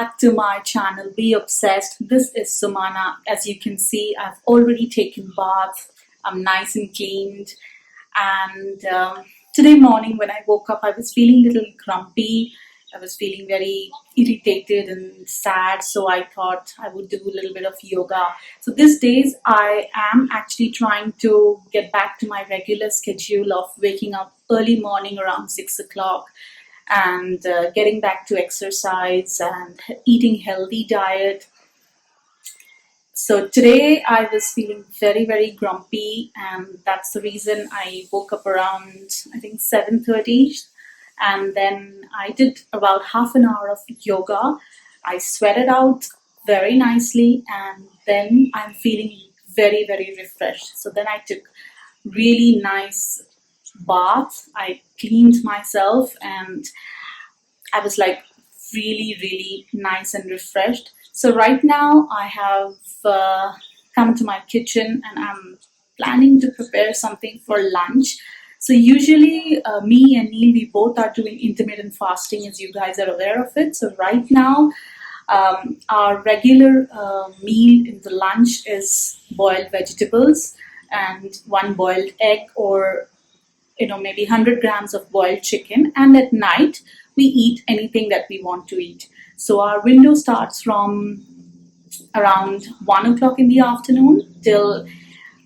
back to my channel Beobsessed. This is Sumana. As you can see, I've already taken bath. I'm nice and cleaned. And today morning when I woke up, I was feeling a little grumpy. I was feeling very irritated and sad. So I thought I would do a little bit of yoga. So these days I am actually trying to get back to my regular schedule of waking up early morning around 6 o'clock and getting back to exercise and eating healthy diet. So today I was feeling very grumpy, and that's the reason I woke up around, I think, 7:30, and then I did about half an hour of yoga. I sweated out very nicely, and then I'm feeling very refreshed. So then I took really nice bath. I cleaned myself, and I was like really nice and refreshed. So right now I have come to my kitchen and I'm planning to prepare something for lunch. So usually me and Neil, we both are doing intermittent fasting, as you guys are aware of it. So right now our regular meal in the lunch is boiled vegetables and one boiled egg, or maybe 100 grams of boiled chicken, and at night we eat anything that we want to eat. So our window starts from around 1 o'clock in the afternoon till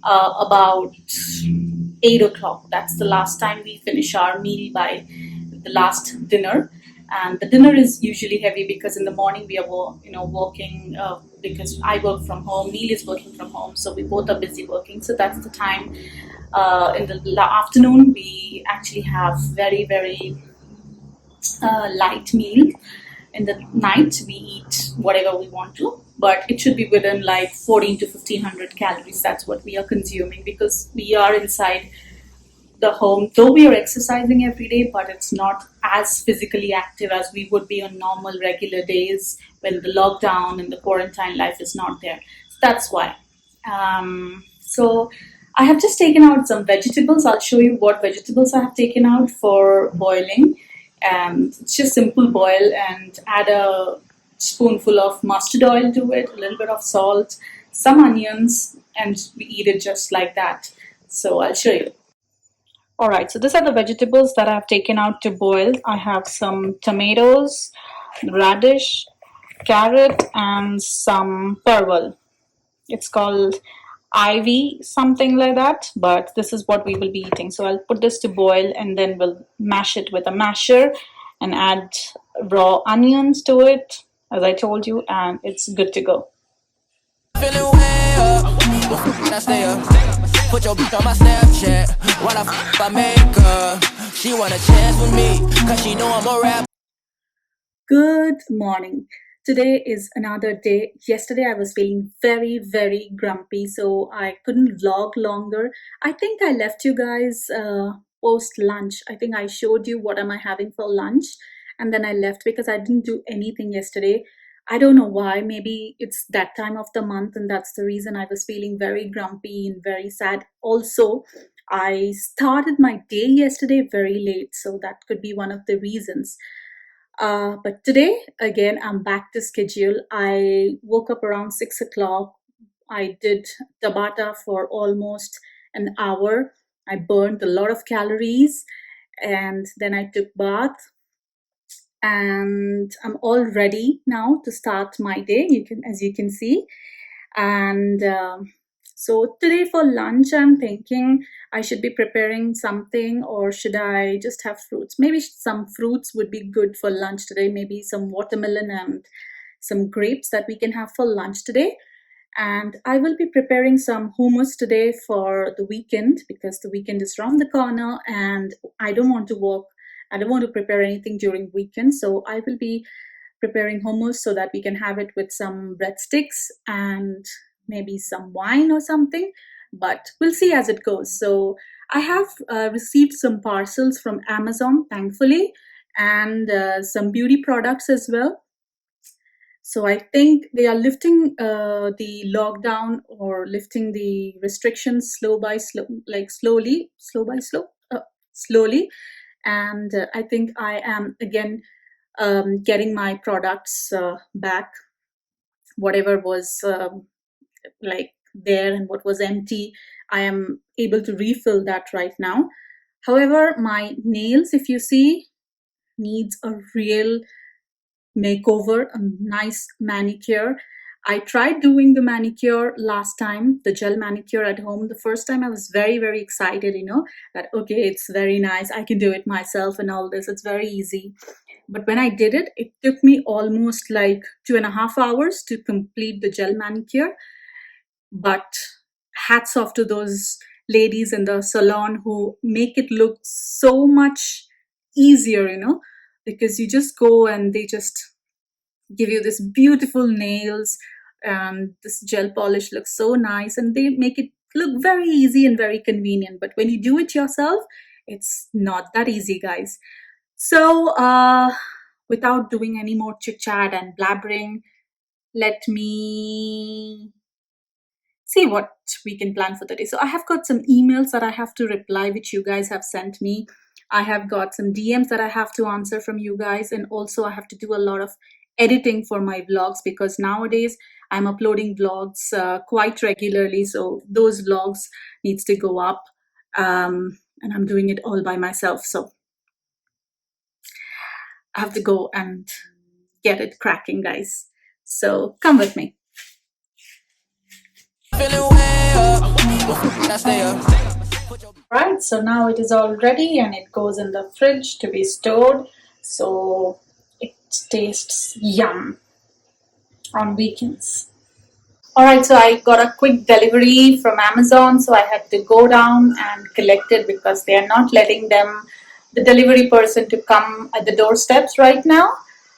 about 8 o'clock. That's the last time we finish our meal, by the last dinner. And the dinner is usually heavy because in the morning we are working, because I work from home, Neil is working from home, so we both are busy working. So that's the time. In the afternoon we actually have very light meal. In the night we eat whatever we want to, but it should be within like 14 to 1500 calories. That's what we are consuming, because we are inside the home, though we are exercising every day, but it's not as physically active as we would be on normal regular days when the lockdown and the quarantine life is not there. So that's why. So I have just taken out some vegetables. I'll show you what vegetables I have taken out for boiling. And it's just simple boil, and add a spoonful of mustard oil to it, a little bit of salt, some onions, and we eat it just like that. So I'll show you. Alright, so these are the vegetables that I've taken out to boil. I have some tomatoes, radish, carrot, and some perwal. It's called ivy, something like that, but this is what we will be eating. So I'll put this to boil, and then we'll mash it with a masher and add raw onions to it, as I told you, and it's good to go. Feeling way up, I stay up. Put your bitch on my Snapchat while I make her. She want a chance with me, cause she know I'm a rap. Good morning. Today is another day. Yesterday I was feeling very grumpy, so I couldn't vlog longer. I think I left you guys post lunch. I think I showed you what am I having for lunch, and then I left because I didn't do anything yesterday. I don't know why. Maybe it's that time of the month, and that's the reason I was feeling very grumpy and very sad. Also, I started my day yesterday very late, so that could be one of the reasons. But today, again, I'm back to schedule. I woke up around 6 o'clock. I did Tabata for almost an hour. I burned a lot of calories, and then I took bath, and I'm all ready now to start my day. As you can see, and so today for lunch, I'm thinking I should be preparing something, or should I just have fruits? Maybe some fruits would be good for lunch today. Maybe some watermelon and some grapes that we can have for lunch today. And I will be preparing some hummus today for the weekend, because the weekend is around the corner and I don't want to work. I don't want to prepare anything during weekend. So I will be preparing hummus so that we can have it with some breadsticks and maybe some wine or something. But we'll see as it goes. So I have received some parcels from Amazon, thankfully, and some beauty products as well. So I think they are lifting the lockdown, or lifting the restrictions slow by slow, like slowly. And I think I am again getting my products back, whatever was like there and what was empty. I am able to refill that right now. However, my nails, if you see, needs a real makeover, a nice manicure. I tried doing the manicure last time, the gel manicure at home. The first time I was very, very excited, that okay, it's very nice. I can do it myself and all this. It's very easy. But when I did it, it took me almost like 2.5 hours to complete the gel manicure. But hats off to those ladies in the salon who make it look so much easier, because you just go and they just give you this beautiful nails, and this gel polish looks so nice, and they make it look very easy and very convenient. But when you do it yourself, it's not that easy, guys. So without doing any more chit chat and blabbering, let me see what we can plan for the day. So I have got some emails that I have to reply, which you guys have sent me. I have got some DMs that I have to answer from you guys, and also I have to do a lot of editing for my vlogs, because nowadays I'm uploading vlogs quite regularly. So those vlogs needs to go up, and I'm doing it all by myself. So I have to go and get it cracking, guys. So come with me. Feeling way up. I stay up. Right, so now it is all ready and it goes in the fridge to be stored, so it tastes yum on weekends. Alright, so I got a quick delivery from Amazon, so I had to go down and collect it because they are not letting the delivery person to come at the doorsteps right now.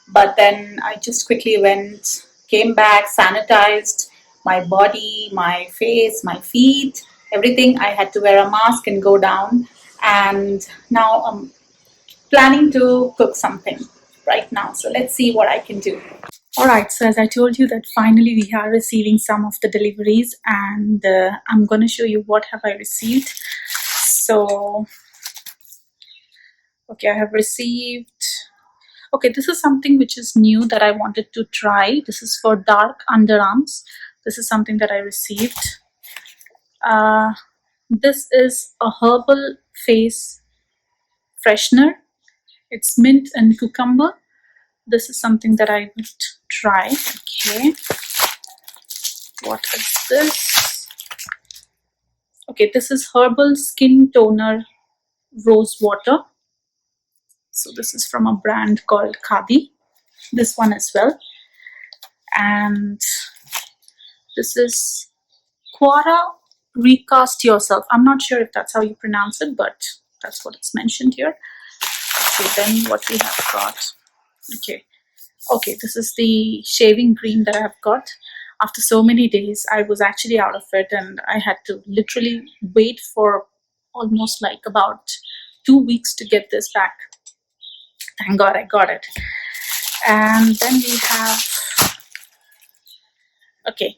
But then I just quickly went, came back, sanitized my body, my face, my feet, everything. I had to wear a mask and go down. And now I'm planning to cook something right now. So let's see what I can do. Alright, so as I told you that finally we are receiving some of the deliveries, and I'm going to show you what have I received. So, okay, I have received, okay, this is something which is new that I wanted to try. This is for dark underarms. This is something that I received. This is a herbal face freshener. It's mint and cucumber. This is something that I would try. Okay. What is this? Okay, this is herbal skin toner rose water. So this is from a brand called Khadi. This one as well. And this is Quora Recast Yourself. I'm not sure if that's how you pronounce it, but that's what it's mentioned here. Okay, then what we have got. Okay, this is the shaving cream that I have got. After so many days, I was actually out of it, and I had to literally wait for almost like about 2 weeks to get this back. Thank God I got it. And then we have, okay,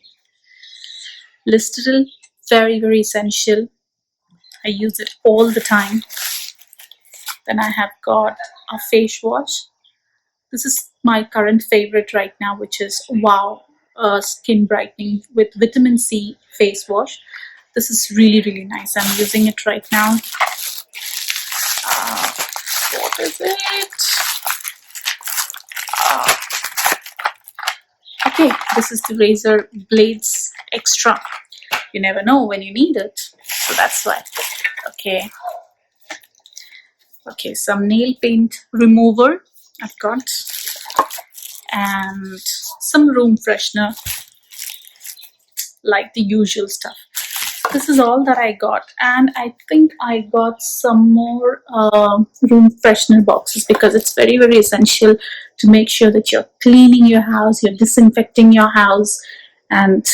Listerine, very, very essential. I use it all the time. Then I have got a face wash. This is my current favorite right now, which is Wow Skin Brightening with Vitamin C Face Wash. This is really, really nice. I'm using it right now. What is it? Okay, this is the Razor Blades Extra. You never know when you need it, so that's why. Okay, some nail paint remover I've got, and some room freshener, like the usual stuff. This is all that I got, and I think I got some more room freshener boxes, because it's very, very essential to make sure that you're cleaning your house, you're disinfecting your house, and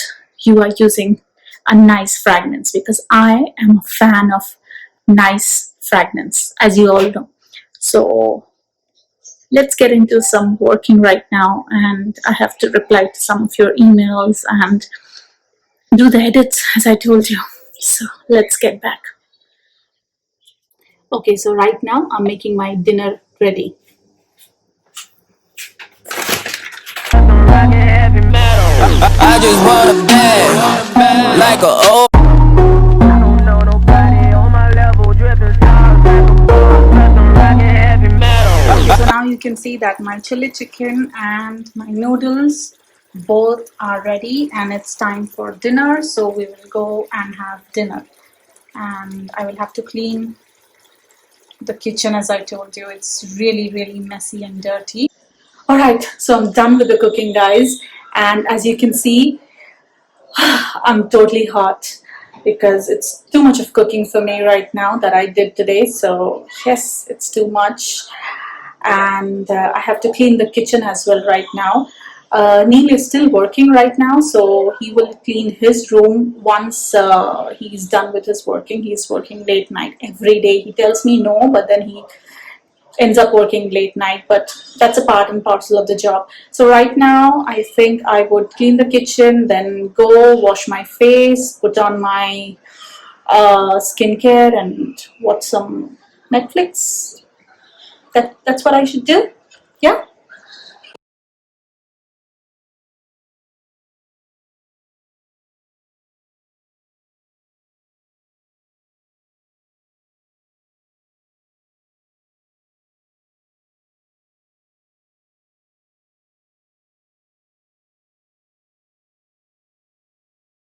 you are using a nice fragrance, because I am a fan of nice fragrance, as you all know. So let's get into some working right now, and I have to reply to some of your emails and do the edits, as I told you. So let's get back. Okay, so right now I'm making my dinner ready. I just want a bag, like a old. Okay, so now you can see that my chili chicken and my noodles both are ready, and it's time for dinner. So we will go and have dinner. And I will have to clean the kitchen. As I told you, it's really, really messy and dirty. All right, so I'm done with the cooking, guys. And as you can see, I'm totally hot because it's too much of cooking for me right now that I did today. So, yes, it's too much. And I have to clean the kitchen as well right now. Neil is still working right now, so he will clean his room once he's done with his working. He's working late night every day. He tells me no, but then he ends up working late night, but that's a part and parcel of the job. So right now I think I would clean the kitchen, then go wash my face, put on my skincare, and watch some Netflix. That's what I should do. Yeah.